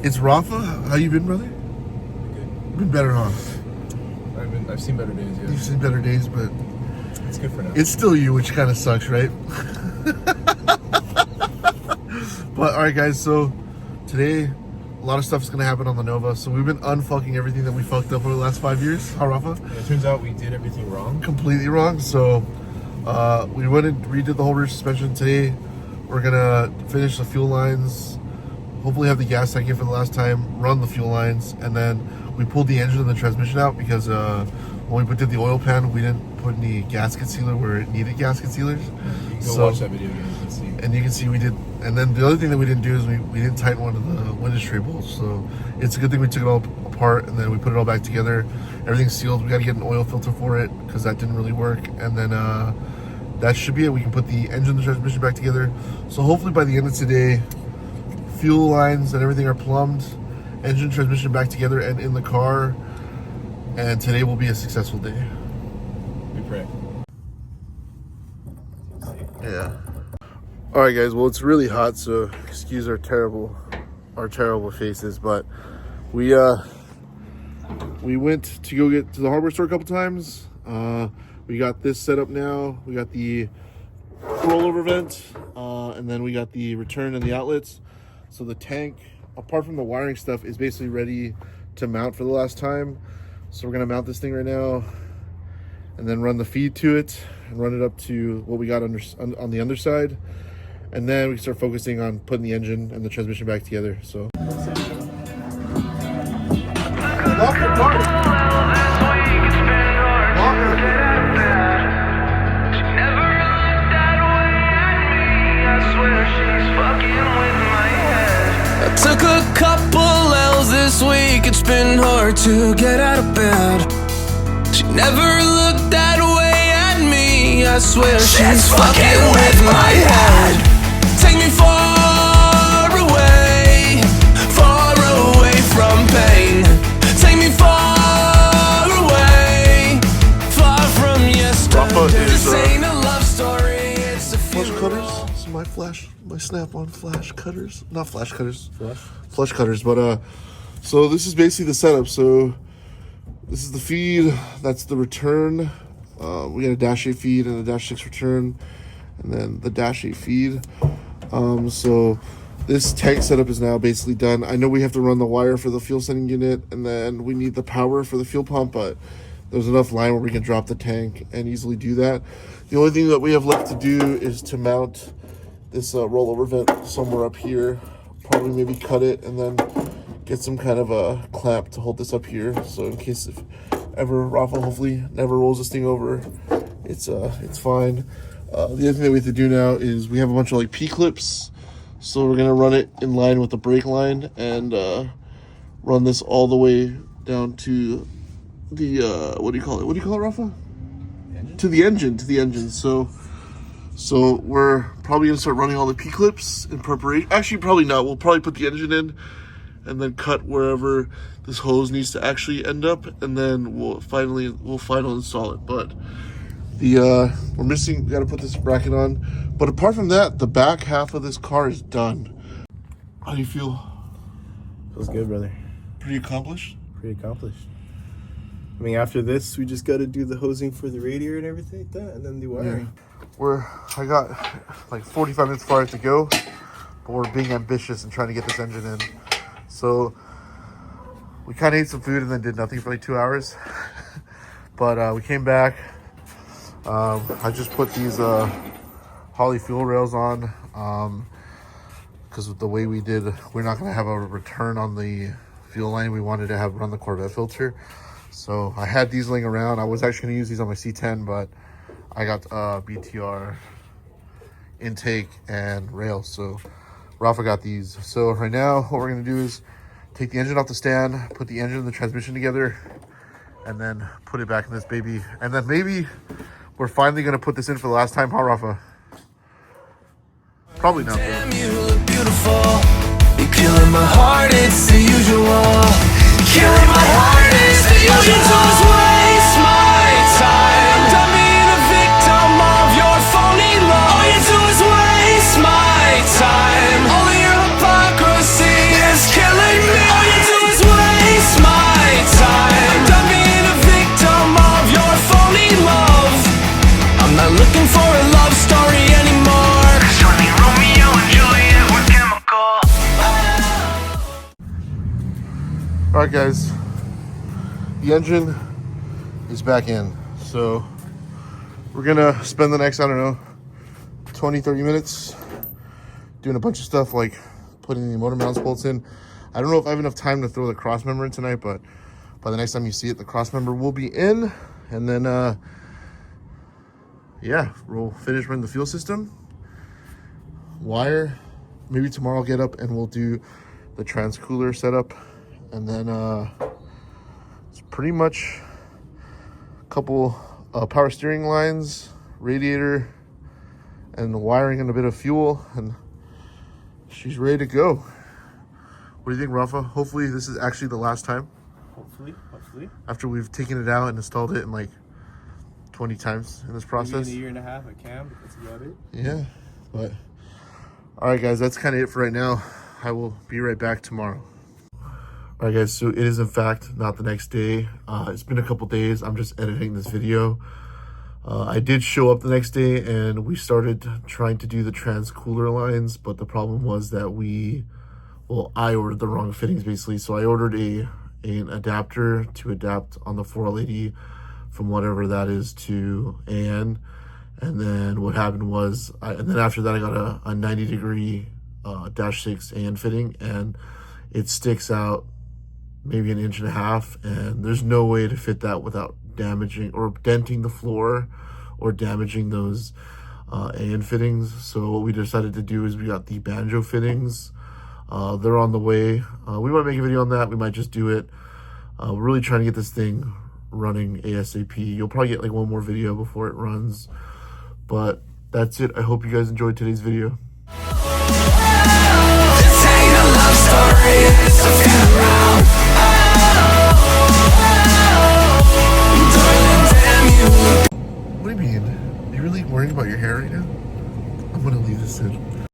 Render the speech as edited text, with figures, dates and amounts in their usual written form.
It's Rafa. How you been, brother? Good. Been better, huh? I've seen better days, yeah. You've seen better days, but It's good for now. it's still you, which kind of sucks, right? But all right, guys. So today, a lot of stuff's gonna happen on the Nova. So we've been unfucking everything that we fucked up over the last 5 years. Huh, Rafa? Yeah, it turns out we did everything wrong. Completely wrong. So we went and redid the whole rear suspension today. We're gonna finish the fuel lines. Hopefully have the gas tank in for the last time, run the fuel lines, and then we pulled the engine and the transmission out because when we did the oil pan, we didn't put any gasket sealer where it needed gasket sealers. You can go watch that video again, you can see. And you can see we did, and then the other thing that we didn't do is we didn't tighten one of the window tray bolts. So it's a good thing we took it all apart and then we put it all back together. Everything's sealed. We got to get an oil filter for it because that didn't really work. And then that should be it. We can put the engine and the transmission back together. So hopefully by the end of today, fuel lines and everything are plumbed, engine, transmission back together and in the car, and today will be a successful day. We pray. Yeah. All right, guys. Well, it's really hot, so excuse our terrible faces, but we went to go get to the hardware store a couple times. We got this set up now. We got the rollover vent, and then we got the return and the outlets. So the tank, apart from the wiring stuff, is basically ready to mount for the last time. So we're gonna mount this thing right now and then run the feed to it and run it up to what we got on the underside. And then we can start focusing on putting the engine and the transmission back together. So. I took a couple L's this week, it's been hard to get out of bed. She never looked that way at me, I swear she's fucking with my head. Take me far away from pain. Take me far away, far from yesterday. This ain't a love story, it's a Flush funeral. cutters. So my Snap-on flash cutters. Not flash cutters. Flush cutters. But so this is basically the setup. So this is the feed. That's the return. We got a Dash 8 feed and a Dash 6 return, and then the Dash 8 feed. So this tank setup is now basically done. I know we have to run the wire for the fuel sending unit, and then we need the power for the fuel pump, but there's enough line where we can drop the tank and easily do that. The only thing that we have left to do is to mount this rollover vent somewhere up here. Probably maybe cut it and then get some kind of a clamp to hold this up here. So in case if ever Rafa hopefully never rolls this thing over, it's fine. The other thing that we have to do now is we have a bunch of like P-clips. So we're gonna run it in line with the brake line and run this all the way down to the what do you call it? What do you call it, Rafa? Engine? To the engine. So we're probably gonna start running all the P-clips in preparation. Actually, probably not. We'll probably put the engine in and then cut wherever this hose needs to actually end up, and then we'll final install it. But we gotta put this bracket on. But apart from that, the back half of this car is done. How do you feel? Feels good, brother. Pretty accomplished? Pretty accomplished. I mean, after this, we just got to do the hosing for the radiator and everything like that, and then the wiring. Yeah. I got like 45 minutes for it to go, but we're being ambitious and trying to get this engine in. So we kind of ate some food and then did nothing for like 2 hours. But we came back. I just put these Holley fuel rails on because of the way we did, we're not going to have a return on the fuel line. We wanted to run the Corvette filter. So I had these laying around. I was actually going to use these on my C10, but I got BTR intake and rails. So Rafa got these. So right now what we're going to do is take the engine off the stand, put the engine and the transmission together, and then put it back in this baby. And then maybe we're finally going to put this in for the last time, huh, Rafa? Probably not. Damn, you look beautiful. You're killing my heart, it's the usual. Killing my heart, it's the usual. All you do is waste my time. Done being a victim of your phony love. All you do is waste my time. All of your hypocrisy is killing me. Alright guys, the engine is back in. So we're gonna spend the next, I don't know, 20-30 minutes doing a bunch of stuff like putting the motor mounts bolts in. I don't know if I have enough time to throw the cross member in tonight, but by the next time you see it, the cross member will be in. And then yeah, we'll finish running the fuel system, wire. Maybe tomorrow I'll get up and we'll do the trans cooler setup. And then it's pretty much a couple power steering lines, radiator, and the wiring and a bit of fuel, and she's ready to go. What do you think, Rafa? Hopefully this is actually the last time. Hopefully. After we've taken it out and installed it in like 20 times in this process. Maybe in a year and a half at Cam, but that's about it. Yeah, but all right guys, that's kind of it for right now. I will be right back tomorrow. All right guys, so it is in fact not the next day. It's been a couple days. I'm just editing this video. I did show up the next day and we started trying to do the trans cooler lines, but the problem was that I ordered the wrong fittings basically. So I ordered an adapter to adapt on the 4L80 from whatever that is to AN. And then what happened was, and then after that I got a 90-degree -6 AN fitting, and it sticks out maybe 1.5 inches, and there's no way to fit that without damaging or denting the floor or damaging those AN fittings. So what we decided to do is we got the banjo fittings. They're on the way. We might make a video on that. We might just do it. We're really trying to get this thing running ASAP. You'll probably get like one more video before it runs, but that's it. I hope you guys enjoyed today's video. This ain't a love story, it's a funeral. Darling, damn you. What do you mean? Are you really worried about your hair right now? I'm gonna leave this in.